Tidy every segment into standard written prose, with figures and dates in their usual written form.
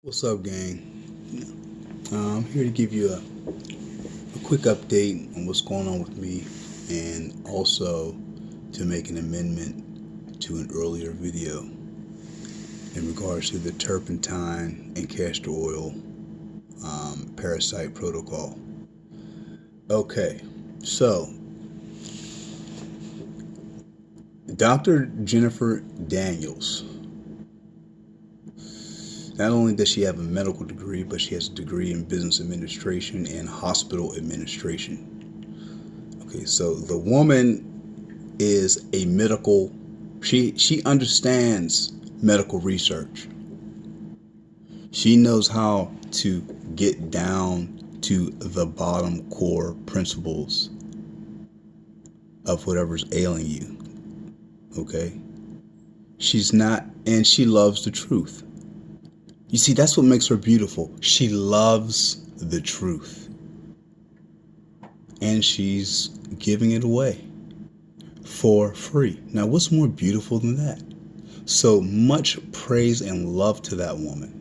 What's up, gang? I'm here to give you a quick update on what's going on with me and also to make an amendment to an earlier video in regards to the turpentine and castor oil parasite protocol. Okay, so Dr. Jennifer Daniels, not only does she have a medical degree, but she has a degree in business administration and hospital administration. Okay, so the woman is a medical, she understands medical research. She knows how to get down to the bottom core principles of whatever's ailing you. Okay? She's not, and she loves the truth. You see, that's what makes her beautiful. She loves the truth. And she's giving it away for free. Now, what's more beautiful than that? So much praise and love to that woman.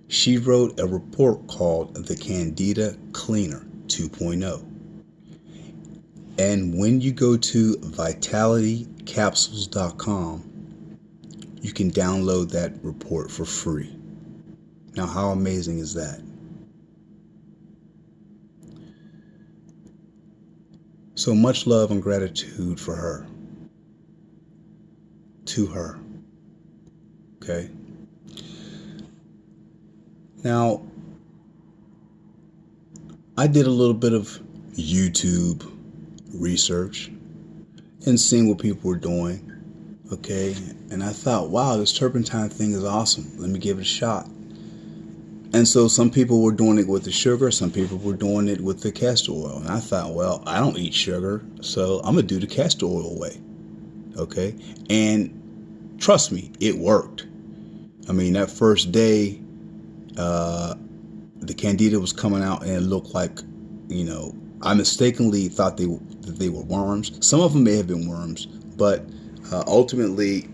She wrote a report called the Candida Cleaner 2.0. And when you go to vitalitycapsules.com, you can download that report for free. Now, how amazing is that? So much love and gratitude for her. To her. Okay? Now, I did a little bit of YouTube research and seeing what people were doing. Okay, and I thought, wow, this turpentine thing is awesome. Let me give it a shot. And so some people were doing it with the sugar, some people were doing it with the castor oil. And I thought, well, I don't eat sugar, so I'm going to do the castor oil way. Okay, and trust me, it worked. I mean, that first day, the Candida was coming out and it looked like, I mistakenly thought that they were worms. Some of them may have been worms, but ultimately,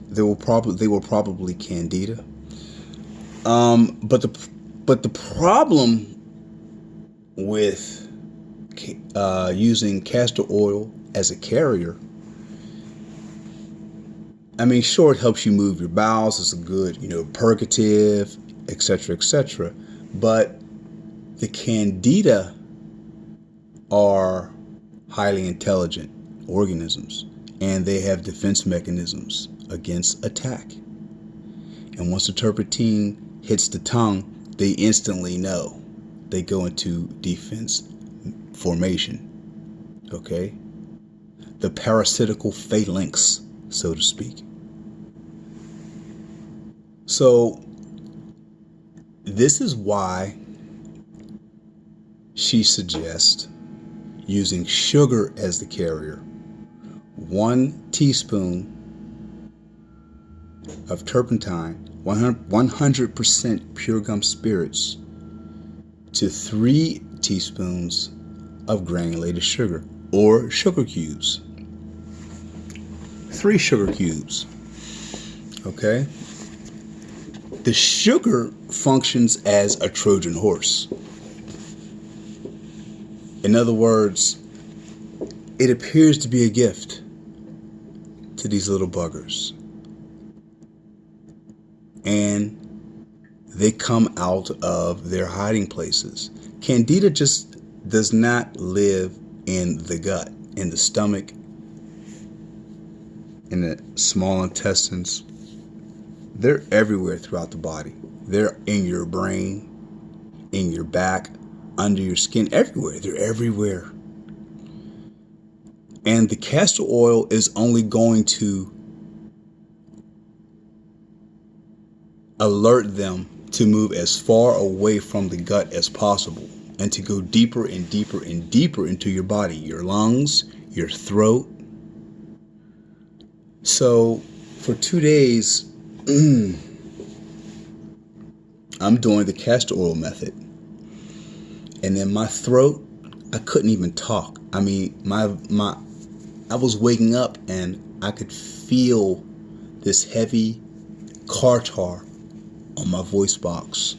they were probably Candida. But the problem with using castor oil as a carrier, I mean, sure, it helps you move your bowels. It's a good, purgative, etc., etc. But the Candida are highly intelligent organisms, and they have defense mechanisms against attack. And once the turpentine hits the tongue, they instantly know. They go into defense formation. Okay? The parasitical phalanx, so to speak. So, this is why she suggests using sugar as the carrier. 1 teaspoon of turpentine, 100% pure gum spirits, to 3 teaspoons of granulated sugar or sugar cubes. 3 sugar cubes. Okay? The sugar functions as a Trojan horse. In other words, it appears to be a gift to these little buggers. And they come out of their hiding places. Candida just does not live in the gut, in the stomach, in the small intestines. They're everywhere throughout the body. They're in your brain, in your back, under your skin, everywhere. They're everywhere. And the castor oil is only going to alert them to move as far away from the gut as possible and to go deeper and deeper and deeper into your body, your lungs, your throat. So for 2 days, I'm doing the castor oil method. And in my throat, I couldn't even talk. I mean, I was waking up and I could feel this heavy car tar on my voice box.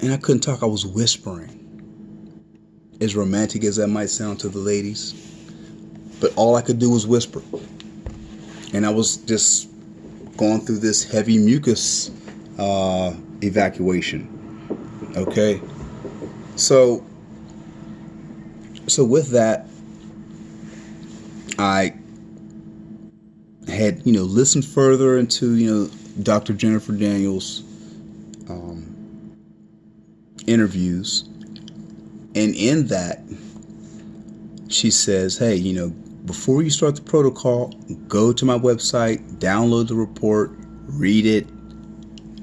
And I couldn't talk, I was whispering. As romantic as that might sound to the ladies, but all I could do was whisper. And I was just going through this heavy mucus evacuation. Okay? So with that, I had, listened further into, Dr. Jennifer Daniels' interviews. And in that, she says, hey, before you start the protocol, go to my website, download the report, read it,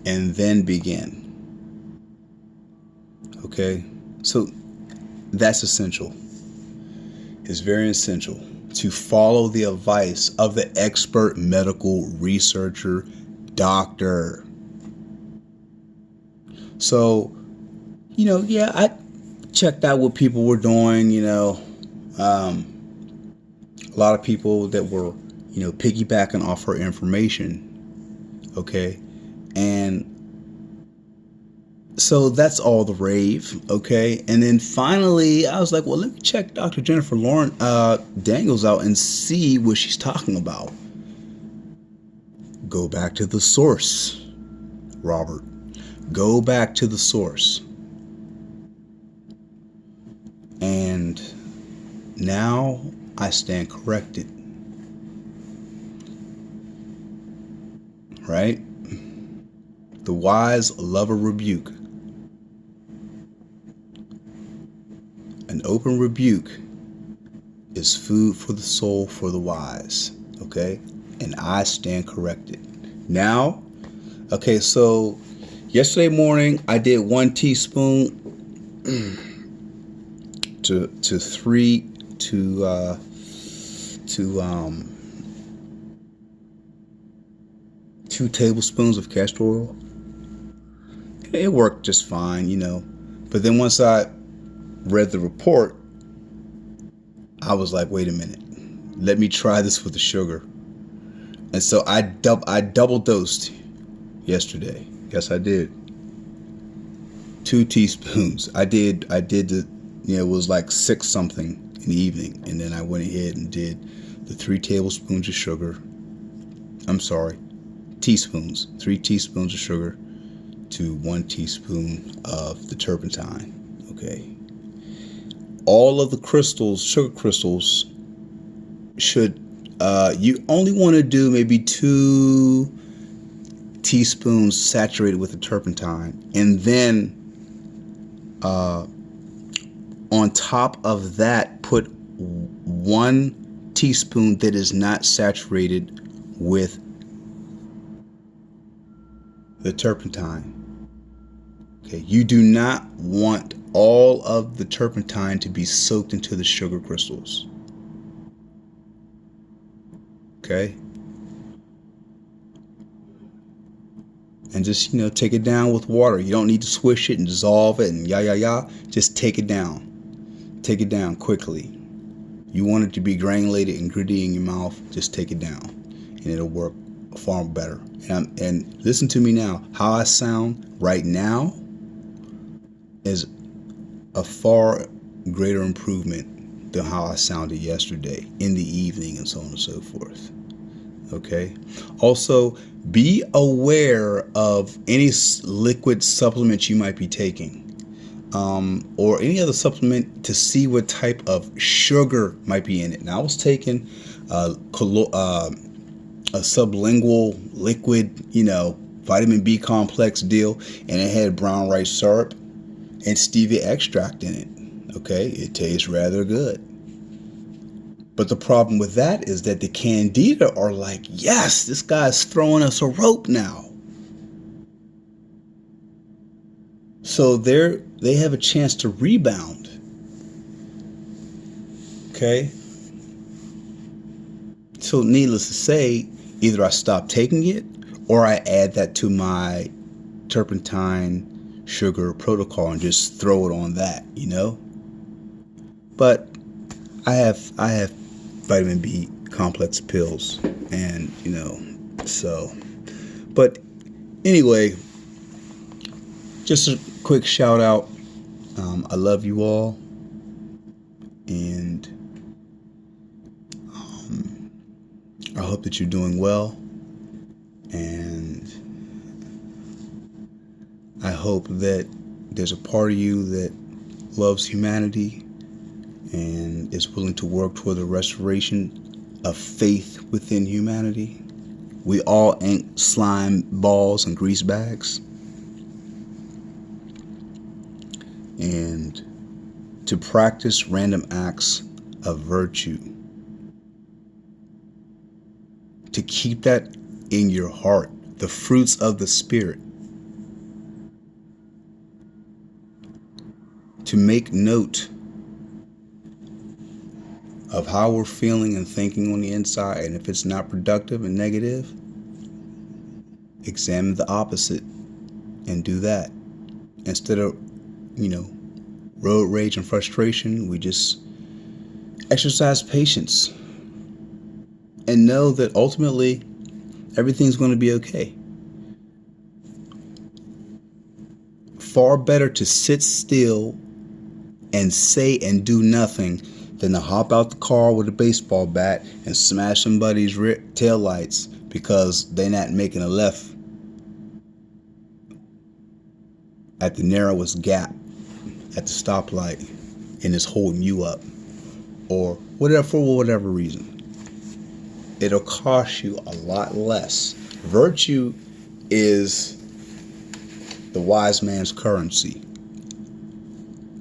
and then begin. Okay? So that's essential. It's very essential to follow the advice of the expert medical researcher, doctor. So, I checked out what people were doing, a lot of people that were, piggybacking off her information. Okay. And so that's all the rave. Okay. And then finally I was like, well, let me check Dr. Jennifer Daniels out and see what she's talking about. Go back to the source, Robert. Go back to the source. And now I stand corrected. Right? The wise love a rebuke. An open rebuke is food for the soul for the wise. Okay? And I stand corrected. Now, okay, so yesterday morning I did 1 teaspoon to 2 tablespoons of castor oil. It worked just fine, But then once I read the report, I was like, wait a minute. Let me try this with the sugar. And so I double dosed yesterday. Yes, I did. 2 teaspoons. I did the, it was like 6 something in the evening. And then I went ahead and did the 3 tablespoons of sugar. I'm sorry, teaspoons. 3 teaspoons of sugar to 1 teaspoon of the turpentine. Okay. All of the crystals, sugar crystals, should, you only want to do maybe 2 teaspoons saturated with the turpentine. And then on top of that, put 1 teaspoon that is not saturated with the turpentine. Okay, you do not want all of the turpentine to be soaked into the sugar crystals. Okay? And just, take it down with water. You don't need to swish it and dissolve it and Just take it down. Take it down quickly. You want it to be granulated and gritty in your mouth, just take it down. And it'll work far better. And listen to me now. How I sound right now is a far greater improvement than how I sounded yesterday in the evening and so on and so forth. Okay. Also, be aware of any liquid supplements you might be taking, or any other supplement to see what type of sugar might be in it. Now, I was taking a sublingual liquid, vitamin B complex deal, and it had brown rice syrup and stevia extract in it. Okay, it tastes rather good. But the problem with that is that the Candida are like, yes, this guy's throwing us a rope now. So they have a chance to rebound. Okay? So needless to say, either I stop taking it or I add that to my turpentine sugar protocol and just throw it on that, But I have vitamin B complex pills, and so But anyway, just a quick shout out. I love you all, and I hope that you're doing well, and I hope that there's a part of you that loves humanity and is willing to work toward the restoration of faith within humanity. We all ain't slime balls and grease bags. And to practice random acts of virtue. To keep that in your heart, the fruits of the Spirit. To make note of how we're feeling and thinking on the inside, and if it's not productive and negative, examine the opposite and do that. Instead of, road rage and frustration, we just exercise patience and know that ultimately everything's going to be okay. Far better to sit still and say and do nothing than to hop out the car with a baseball bat and smash somebody's tail lights because they're not making a left at the narrowest gap at the stoplight and it's holding you up, or whatever, for whatever reason. It'll cost you a lot less. Virtue is the wise man's currency.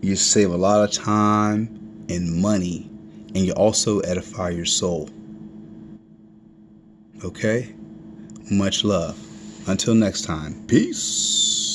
You save a lot of time and money, and you also edify your soul. Okay? Much love. Until next time. Peace.